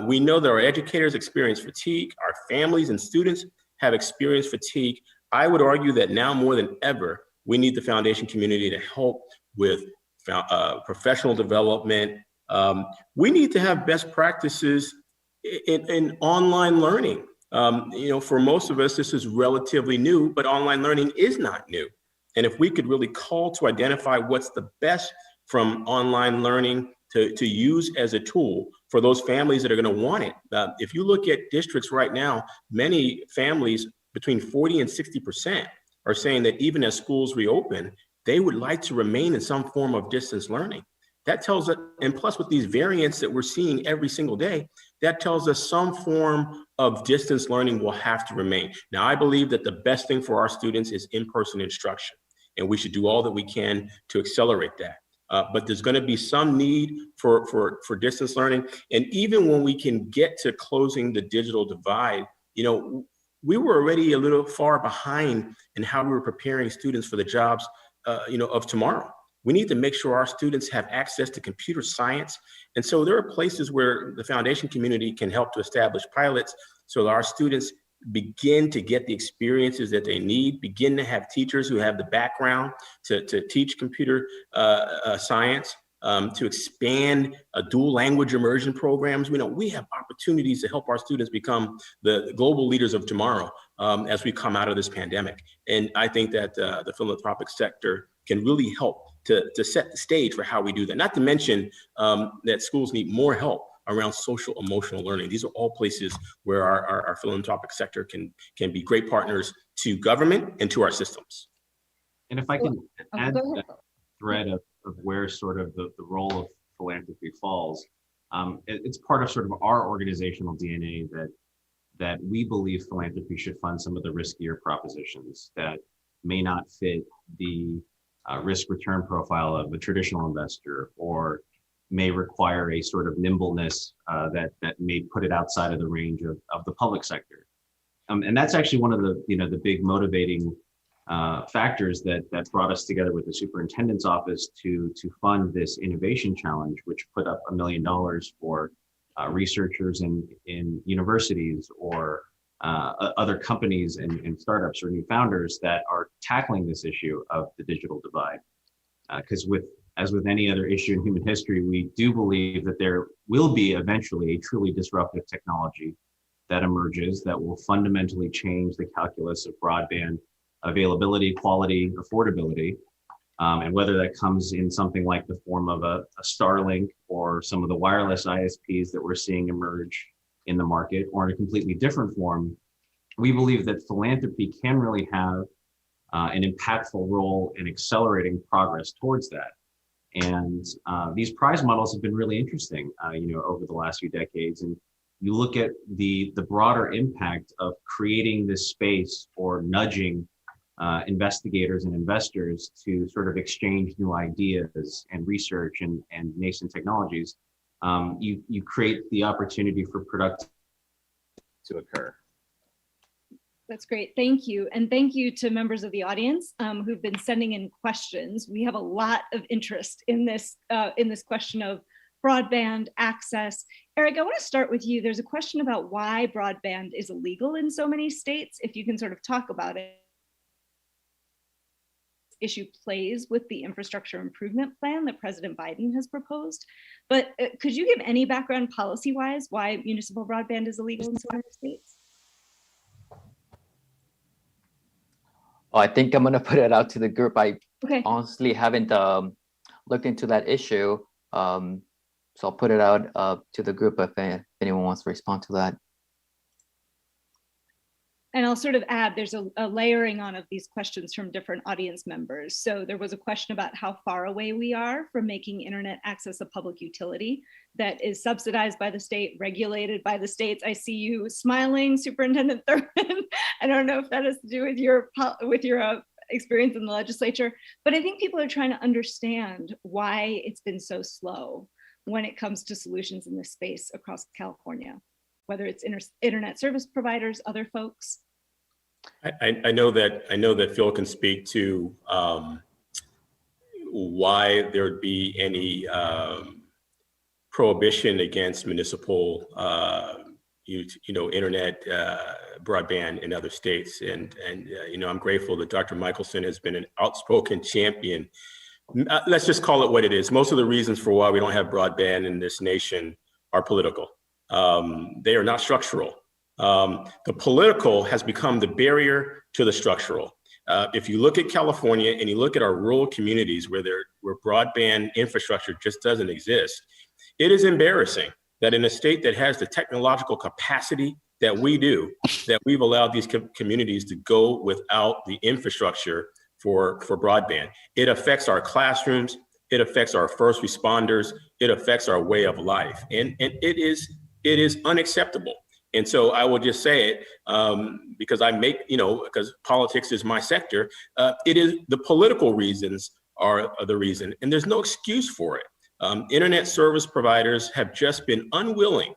[SPEAKER 2] We know that our educators experience fatigue. Our families and students have experienced fatigue. I would argue that now more than ever, we need the foundation community to help with professional development. We need to have best practices in online learning. For most of us, this is relatively new, but online learning is not new. And if we could really call to identify what's the best from online learning to use as a tool for those families that are going to want it. If you look at districts right now, many families, between 40 and 60%, are saying that even as schools reopen, they would like to remain in some form of distance learning. That tells us, and plus with these variants that we're seeing every single day, that tells us some form of distance learning will have to remain. Now, I believe that the best thing for our students is in-person instruction, and we should do all that we can to accelerate that. But there's going to be some need for distance learning. And even when we can get to closing the digital divide, we were already a little far behind in how we were preparing students for the jobs, of tomorrow. We need to make sure our students have access to computer science. And so there are places where the foundation community can help to establish pilots so that our students begin to get the experiences that they need, begin to have teachers who have the background to teach computer science, to expand dual language immersion programs. We have opportunities to help our students become the global leaders of tomorrow as we come out of this pandemic. And I think that the philanthropic sector can really help to set the stage for how we do that. Not to mention that schools need more help around social emotional learning. These are all places where our philanthropic sector can be great partners to government and to our systems.
[SPEAKER 4] And if I can add that thread of where sort of the role of philanthropy falls, it's part of sort of our organizational DNA that we believe philanthropy should fund some of the riskier propositions that may not fit the risk return profile of a traditional investor, or may require a sort of nimbleness that may put it outside of the range of the public sector. And that's actually one of the big motivating factors that brought us together with the superintendent's office to fund this innovation challenge, which put up $1 million for researchers in universities or other companies and startups or new founders that are tackling this issue of the digital divide. Because as with any other issue in human history, we do believe that there will be eventually a truly disruptive technology that emerges that will fundamentally change the calculus of broadband availability, quality, affordability, and whether that comes in something like the form of a Starlink or some of the wireless ISPs that we're seeing emerge in the market, or in a completely different form, we believe that philanthropy can really have an impactful role in accelerating progress towards that. And these prize models have been really interesting, over the last few decades. And you look at the broader impact of creating this space or nudging investigators and investors to sort of exchange new ideas and research and nascent technologies. You create the opportunity for production to occur.
[SPEAKER 3] That's great. Thank you. And thank you to members of the audience who've been sending in questions. We have a lot of interest in this question of broadband access. Eric, I want to start with you. There's a question about why broadband is illegal in so many states. If you can sort of talk about it. Issue plays with the infrastructure improvement plan that President Biden has proposed. But could you give any background policy-wise why municipal broadband is illegal in so many states?
[SPEAKER 5] Oh, I think I'm going to put it out to the group. I honestly haven't looked into that issue. So I'll put it out to the group if anyone wants to respond to that.
[SPEAKER 3] And I'll sort of add, there's a layering on of these questions from different audience members. So there was a question about how far away we are from making internet access a public utility that is subsidized by the state, regulated by the states. I see you smiling, Superintendent Thurman. I don't know if that has to do with your experience in the legislature, but I think people are trying to understand why it's been so slow when it comes to solutions in this space across California, whether it's internet service providers, other folks.
[SPEAKER 2] I know that Phil can speak to why there would be any prohibition against municipal, internet broadband in other states, and I'm grateful that Dr. Michelson has been an outspoken champion. Let's just call it what it is. Most of the reasons for why we don't have broadband in this nation are political. They are not structural. The political has become the barrier to the structural. If you look at California and you look at our rural communities where broadband infrastructure just doesn't exist, it is embarrassing that in a state that has the technological capacity that we do, that we've allowed these communities to go without the infrastructure for broadband. It affects our classrooms, it affects our first responders, it affects our way of life, and it is unacceptable. And so I will just say it because because politics is my sector. It is the political reasons are the reason, and there's no excuse for it. Internet service providers have just been unwilling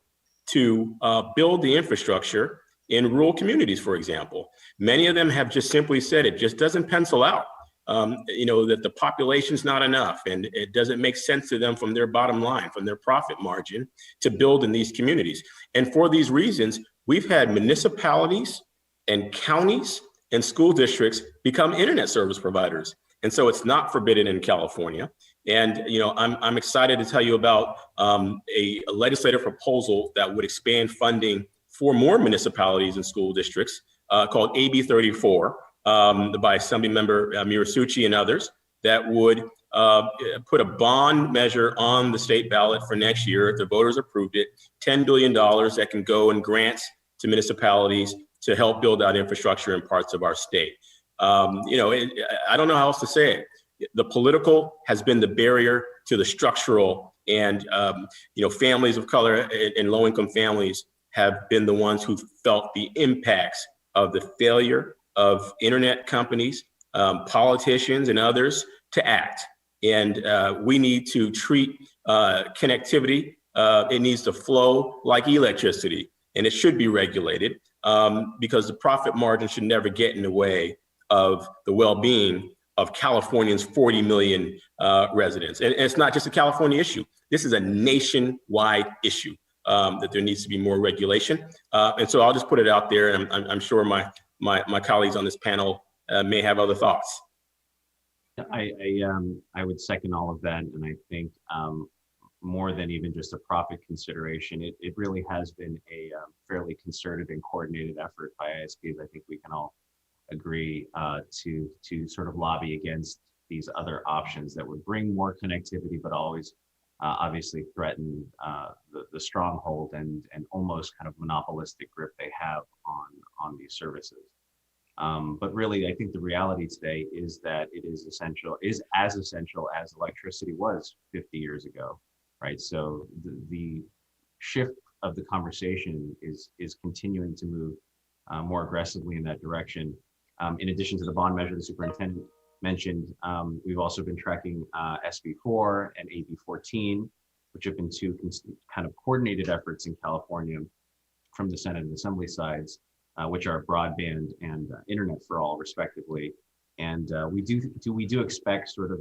[SPEAKER 2] to build the infrastructure in rural communities, for example. Many of them have just simply said it just doesn't pencil out. That the population's not enough and it doesn't make sense to them from their bottom line, from their profit margin to build in these communities. And for these reasons, we've had municipalities and counties and school districts become internet service providers. And so it's not forbidden in California. And I'm excited to tell you about a legislative proposal that would expand funding for more municipalities and school districts called AB 34. By Assembly Member Mirasucci and others, that would put a bond measure on the state ballot for next year if the voters approved it, $10 billion that can go in grants to municipalities to help build out infrastructure in parts of our state. I don't know how else to say it. The political has been the barrier to the structural, and families of color and low-income families have been the ones who felt the impacts of the failure of internet companies, politicians and others to act. And we need to treat connectivity. It needs to flow like electricity, and it should be regulated because the profit margin should never get in the way of the well-being of Californians' 40 million residents. And it's not just a California issue. This is a nationwide issue that there needs to be more regulation. And so I'll just put it out there, and I'm sure my colleagues on this panel may have other thoughts.
[SPEAKER 4] I would second all of that, and I think more than even just a profit consideration, it really has been a fairly concerted and coordinated effort by ISPs. I think we can all agree to sort of lobby against these other options that would bring more connectivity, but always obviously threaten the stronghold and almost kind of monopolistic grip they have on these services. But really, I think the reality today is that it is as essential as electricity was 50 years ago, right? So the shift of the conversation is continuing to move more aggressively in that direction. In addition to the bond measure the superintendent mentioned, we've also been tracking SB 4 and AB 14, which have been two kind of coordinated efforts in California from the Senate and Assembly sides, which are broadband and internet for all, respectively. And we do expect sort of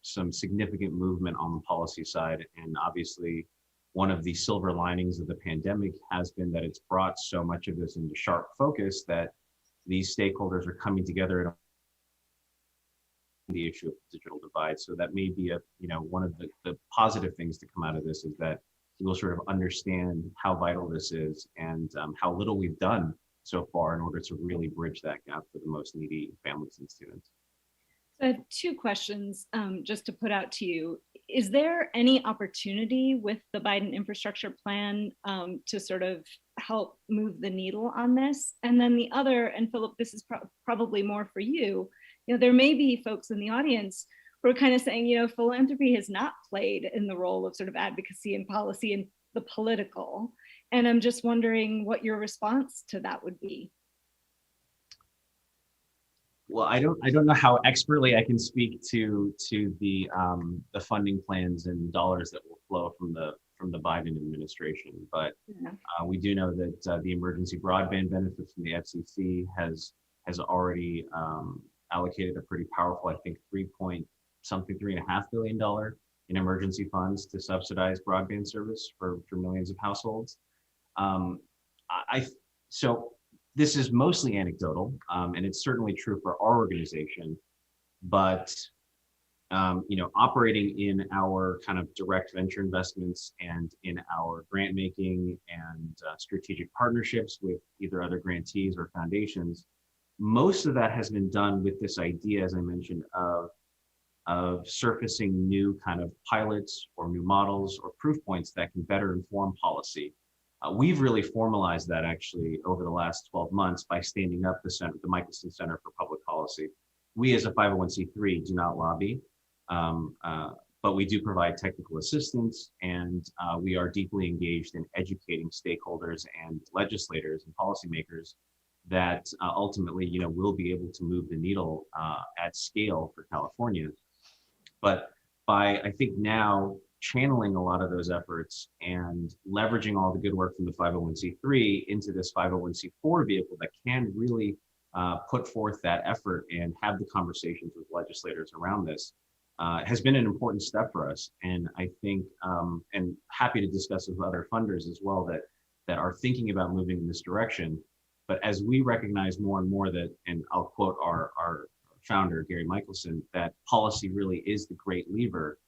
[SPEAKER 4] some significant movement on the policy side. And obviously, one of the silver linings of the pandemic has been that it's brought so much of this into sharp focus that these stakeholders are coming together on the issue of digital divide. So that may be one of the positive things to come out of this is that we'll sort of understand how vital this is and how little we've done so far in order to really bridge that gap for the most needy families and students.
[SPEAKER 3] So I have two questions just to put out to you. Is there any opportunity with the Biden infrastructure plan to sort of help move the needle on this? And then the other, and Philip, this is probably more for you, there may be folks in the audience who are kind of saying, philanthropy has not played in the role of sort of advocacy and policy and the political. And I'm just wondering what your response to that would be.
[SPEAKER 4] Well, I don't know how expertly I can speak to the funding plans and dollars that will flow from the Biden administration, but we do know that the emergency broadband benefit from the FCC has already allocated a pretty powerful, I think, $3.5 billion in emergency funds to subsidize broadband service for millions of households. So this is mostly anecdotal, and it's certainly true for our organization, but operating in our kind of direct venture investments and in our grant making and strategic partnerships with either other grantees or foundations, most of that has been done with this idea, as I mentioned, of surfacing new kind of pilots or new models or proof points that can better inform policy. We've really formalized that actually over the last 12 months by standing up the Michelson Center for Public Policy. We as a 501c3 do not lobby, but we do provide technical assistance, and we are deeply engaged in educating stakeholders and legislators and policymakers that ultimately, will be able to move the needle at scale for California. But by, I think now, channeling a lot of those efforts and leveraging all the good work from the 501c3 into this 501c4 vehicle that can really put forth that effort and have the conversations with legislators around this has been an important step for us. And I think, and happy to discuss with other funders as well that are thinking about moving in this direction. But as we recognize more and more that, and I'll quote our founder, Gary Michelson, that policy really is the great lever,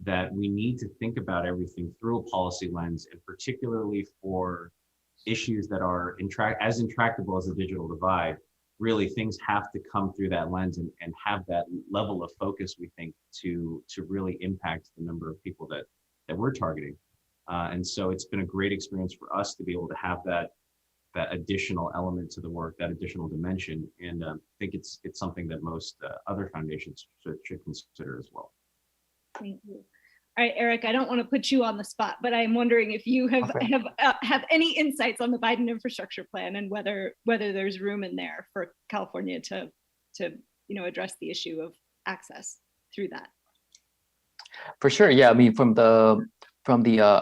[SPEAKER 4] that we need to think about everything through a policy lens, and particularly for issues that are as intractable as the digital divide, really things have to come through that lens and have that level of focus, we think, to really impact the number of people that we're targeting. And so it's been a great experience for us to be able to have that additional element to the work, that additional dimension. And I think it's something that most other foundations should consider as well.
[SPEAKER 3] Thank you. All right, Eric, I don't want to put you on the spot, but I'm wondering if you have any insights on the Biden infrastructure plan and whether there's room in there for California to address the issue of access. through that?
[SPEAKER 5] For sure, yeah. I mean, from the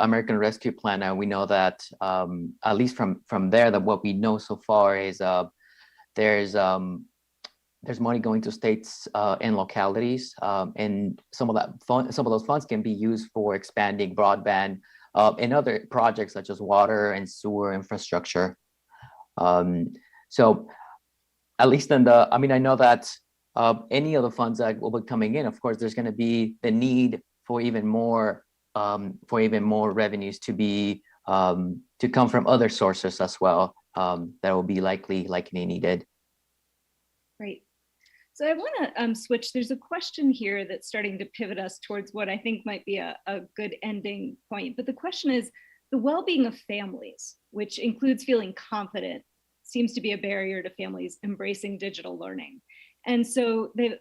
[SPEAKER 5] American Rescue Plan, we know that at least from there, that what we know so far is there's money going to states and localities, and some of those funds can be used for expanding broadband and other projects such as water and sewer infrastructure. So at least I mean, I know that any of the funds that will be coming in, of course, there's going to be the need for even more revenues to come from other sources as well, that will be likely needed.
[SPEAKER 3] Great. So I want to switch. There's a question here that's starting to pivot us towards what I think might be a good ending point. But the question is, the well-being of families, which includes feeling confident, seems to be a barrier to families embracing digital learning. And so this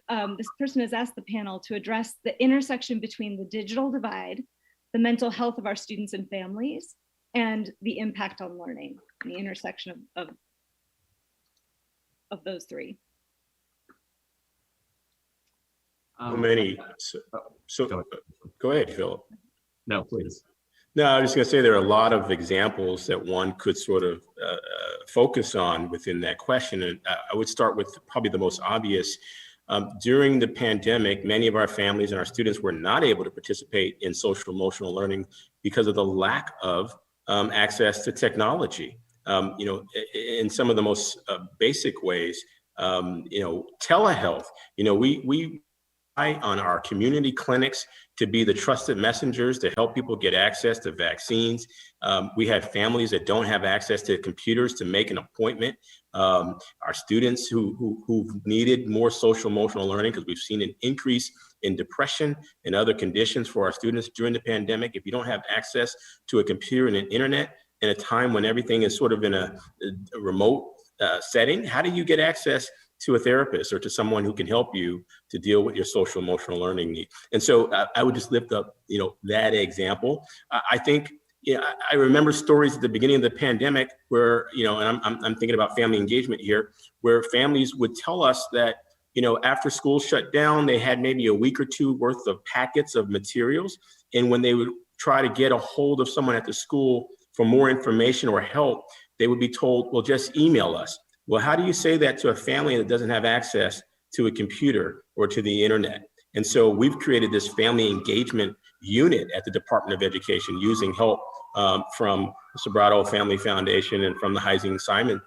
[SPEAKER 3] person has asked the panel to address the intersection between the digital divide, the mental health of our students and families, and the impact on learning, the intersection of those three.
[SPEAKER 2] How many? So go ahead, Philip.
[SPEAKER 4] No, please.
[SPEAKER 2] No, I was just going to say there are a lot of examples that one could sort of focus on within that question. And I would start with probably the most obvious. During the pandemic, many of our families and our students were not able to participate in social emotional learning because of the lack of access to technology. In some of the most basic ways, telehealth, we on our community clinics to be the trusted messengers to help people get access to vaccines. We have families that don't have access to computers to make an appointment. Our students who've needed more social emotional learning, because we've seen an increase in depression and other conditions for our students during the pandemic. If you don't have access to a computer and an internet in a time when everything is sort of in a remote setting, how do you get access to a therapist or to someone who can help you to deal with your social emotional learning need? And so I would just lift up, that example. I think, I remember stories at the beginning of the pandemic where, and I'm thinking about family engagement here, where families would tell us that, after school shut down, they had maybe a week or two worth of packets of materials. And when they would try to get a hold of someone at the school for more information or help, they would be told, well, just email us. Well, how do you say that to a family that doesn't have access to a computer or to the internet? And so we've created this family engagement unit at the Department of Education using help from the Sobrato Family Foundation and from the Heising Simon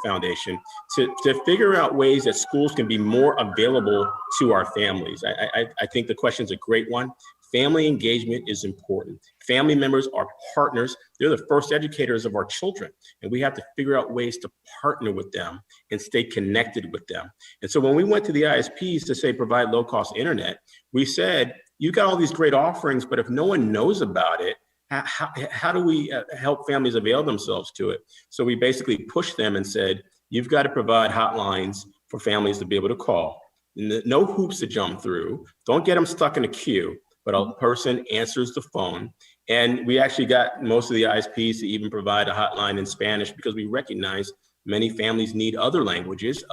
[SPEAKER 2] Foundation to figure out ways that schools can be more available to our families. I think the question is a great one. Family engagement is important. Family members are partners. They're the first educators of our children. And we have to figure out ways to partner with them and stay connected with them. And so when we went to the ISPs to say provide low-cost internet, we said, you got all these great offerings, but if no one knows about it, how do we help families avail themselves to it? So we basically pushed them and said, you've got to provide hotlines for families to be able to call. No hoops to jump through. Don't get them stuck in a queue, but a person answers the phone. And we actually got most of the ISPs to even provide a hotline in Spanish because we recognize many families need other languages,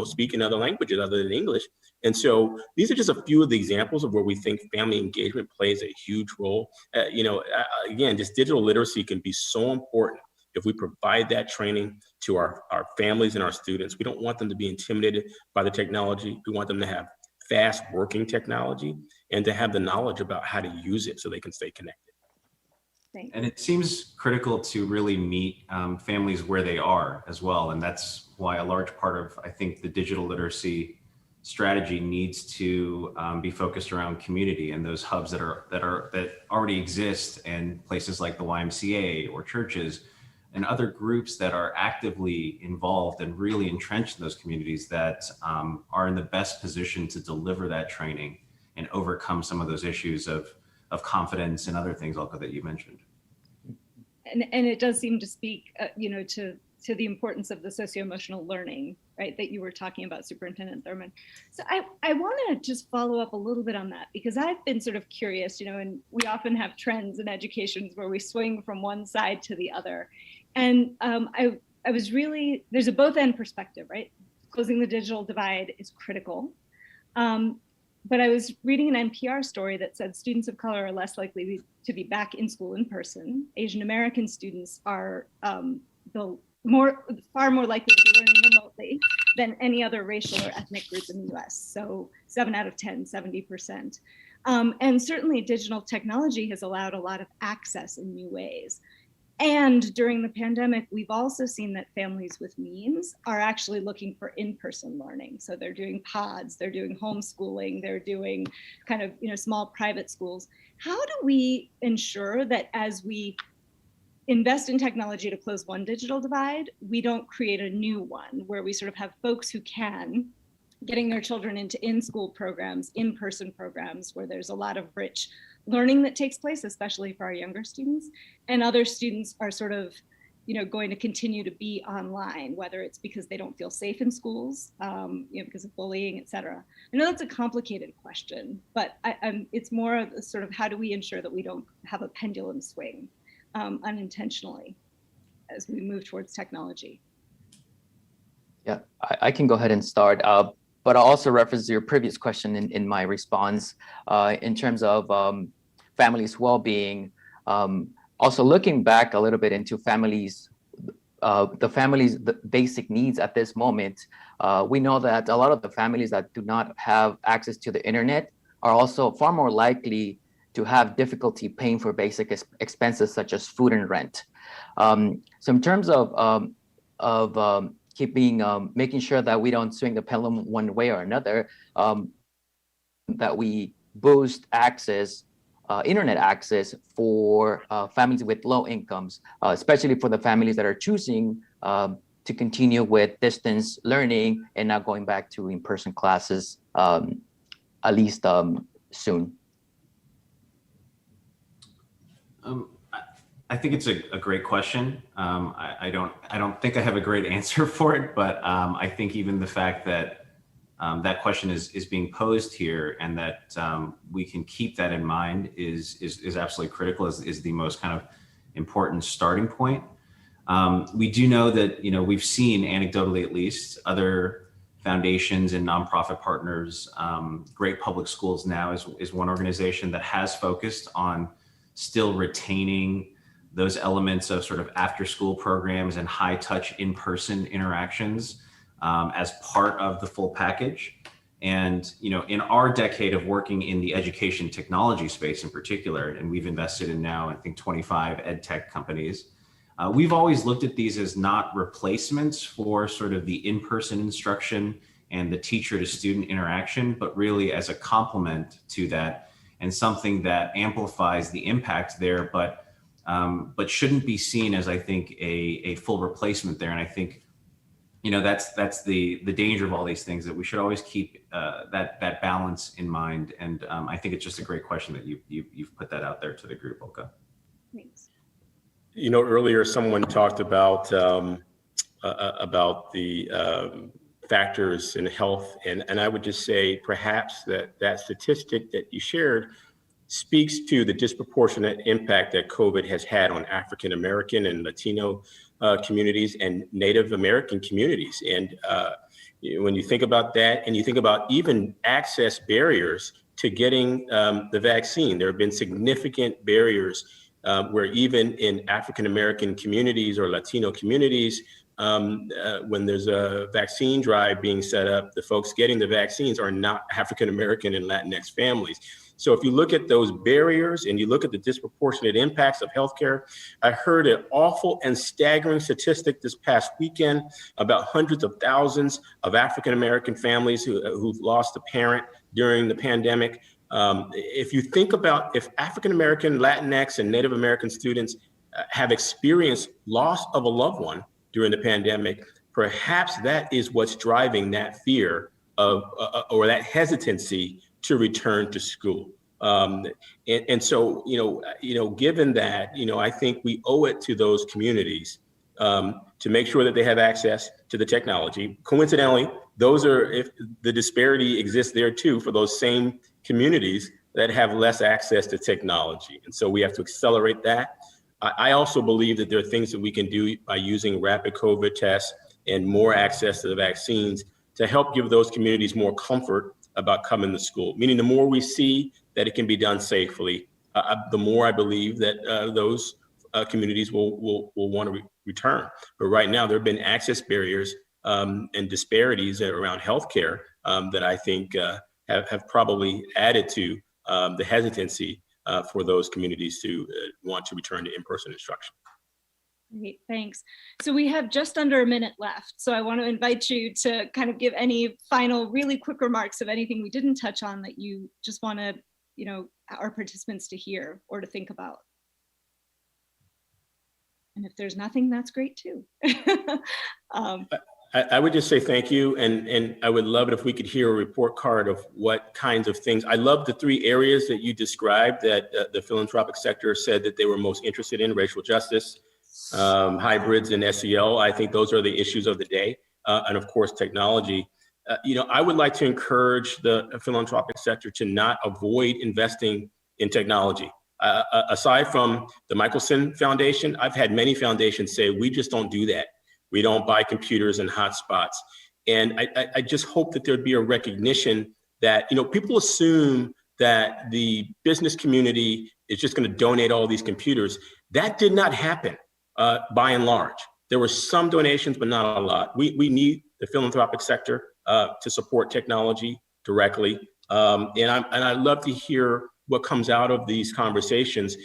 [SPEAKER 2] speaking other languages other than English. And so these are just a few of the examples of where we think family engagement plays a huge role. Again, just digital literacy can be so important if we provide that training to our families and our students. We don't want them to be intimidated by the technology. We want them to have fast working technology and to have the knowledge about how to use it so they can stay connected.
[SPEAKER 3] Thanks.
[SPEAKER 4] And it seems critical to really meet families where they are as well. And that's why a large part of, I think, the digital literacy strategy needs to be focused around community and those hubs that already exist, and places like the YMCA or churches and other groups that are actively involved and really entrenched in those communities that are in the best position to deliver that training and overcome some of those issues of confidence and other things, Olga, that you mentioned.
[SPEAKER 3] And it does seem to speak, to the importance of the socio-emotional learning, right, that you were talking about, Superintendent Thurman. So I want to just follow up a little bit on that, because I've been sort of curious, and we often have trends in education where we swing from one side to the other. And I was really, there's a both end perspective, right? Closing the digital divide is critical. But I was reading an NPR story that said students of color are less likely to be back in school in person. Asian American students are far more likely to be learning remotely than any other racial or ethnic group in the US. So 7 out of 10, 70%. And certainly digital technology has allowed a lot of access in new ways. And during the pandemic, we've also seen that families with means are actually looking for in-person learning. So they're doing pods, they're doing homeschooling, they're doing kind of, small private schools. How do we ensure that as we invest in technology to close one digital divide, we don't create a new one where we sort of have folks who can getting their children into in-school programs, in-person programs where there's a lot of rich learning that takes place, especially for our younger students, and other students are sort of, going to continue to be online, whether it's because they don't feel safe in schools, because of bullying, et cetera. I know that's a complicated question, but it's more of a sort of how do we ensure that we don't have a pendulum swing unintentionally as we move towards technology?
[SPEAKER 5] Yeah, I can go ahead and start. But I'll also reference your previous question in my response in terms of families' well-being. Also looking back a little bit into families, the basic needs at this moment, we know that a lot of the families that do not have access to the internet are also far more likely to have difficulty paying for basic expenses such as food and rent. So in terms of making sure that we don't swing the pendulum one way or another, that we boost access, internet access for families with low incomes, especially for the families that are choosing to continue with distance learning and not going back to in-person classes, at least soon.
[SPEAKER 4] I think it's a great question. I don't think I have a great answer for it, but I think even the fact that that question is being posed here and that we can keep that in mind is absolutely critical, is the most kind of important starting point. We do know that, we've seen anecdotally at least other foundations and nonprofit partners. Great Public Schools Now is one organization that has focused on still retaining those elements of sort of after school programs and high touch in-person interactions as part of the full package. And, in our decade of working in the education technology space in particular, and we've invested in now, I think 25 ed tech companies, we've always looked at these as not replacements for sort of the in-person instruction and the teacher to student interaction, but really as a complement to that and something that amplifies the impact there, but shouldn't be seen as, I think, a full replacement there. And I think, that's the danger of all these things, that we should always keep that balance in mind. And I think it's just a great question that you've put that out there to the group, Olka.
[SPEAKER 3] Thanks.
[SPEAKER 2] Earlier someone talked about the factors in health, and I would just say perhaps that statistic that you shared speaks to the disproportionate impact that COVID has had on African American and Latino communities and Native American communities. And when you think about that, and you think about even access barriers to getting the vaccine, there have been significant barriers where even in African American communities or Latino communities, when there's a vaccine drive being set up, the folks getting the vaccines are not African American and Latinx families. So if you look at those barriers and you look at the disproportionate impacts of healthcare, I heard an awful and staggering statistic this past weekend about hundreds of thousands of African American families who've lost a parent during the pandemic. If you think about if African American, Latinx, and Native American students have experienced loss of a loved one during the pandemic, perhaps that is what's driving that fear of or that hesitancy to return to school. And so, given that, I think we owe it to those communities to make sure that they have access to the technology. Coincidentally, if the disparity exists there too for those same communities that have less access to technology. And so we have to accelerate that. I also believe that there are things that we can do by using rapid COVID tests and more access to the vaccines to help give those communities more comfort about coming to school, meaning the more we see that it can be done safely, the more I believe that those communities will want to return. But right now, there have been access barriers and disparities around healthcare that I think have probably added to the hesitancy for those communities to want to return to in-person instruction.
[SPEAKER 3] Great, thanks. So we have just under a minute left. So I want to invite you to kind of give any final really quick remarks of anything we didn't touch on that you just want to, our participants to hear or to think about. And if there's nothing, that's great too.
[SPEAKER 2] I would just say thank you. And I would love it if we could hear a report card of what kinds of things. I love the 3 areas that you described that the philanthropic sector said that they were most interested in: racial justice, hybrids, and SEL. I think those are the issues of the day. And of course, technology. I would like to encourage the philanthropic sector to not avoid investing in technology. Aside from the Michelson Foundation, I've had many foundations say, we just don't do that. We don't buy computers and hotspots. And I just hope that there'd be a recognition that, people assume that the business community is just going to donate all these computers. That did not happen by and large. There were some donations, but not a lot. We need the philanthropic sector to support technology directly. And I'd love to hear what comes out of these conversations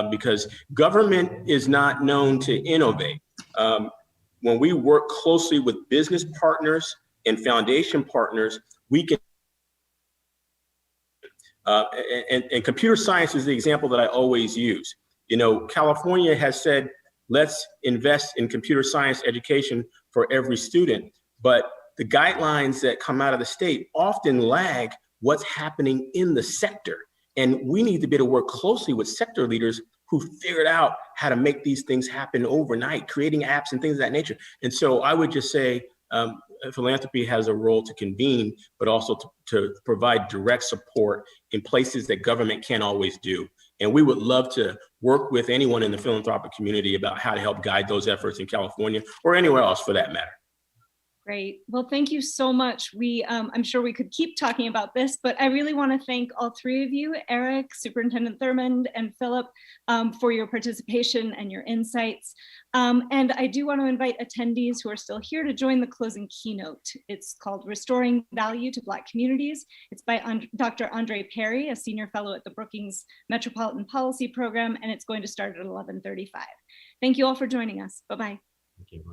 [SPEAKER 2] because government is not known to innovate. When we work closely with business partners and foundation partners, we can, and computer science is the example that I always use. California has said, let's invest in computer science education for every student, but the guidelines that come out of the state often lag what's happening in the sector. And we need to be able to work closely with sector leaders who figured out how to make these things happen overnight, creating apps and things of that nature. And so I would just say philanthropy has a role to convene, but also to provide direct support in places that government can't always do. And we would love to work with anyone in the philanthropic community about how to help guide those efforts in California or anywhere else for that matter.
[SPEAKER 3] Great. Well, thank you so much. I'm sure we could keep talking about this, but I really want to thank all 3 of you, Eric, Superintendent Thurmond, and Philip, for your participation and your insights. And I do want to invite attendees who are still here to join the closing keynote. It's called Restoring Value to Black Communities. It's by Dr. Andre Perry, a senior fellow at the Brookings Metropolitan Policy Program, and it's going to start at 11:35. Thank you all for joining us. Bye-bye.
[SPEAKER 2] Thank you.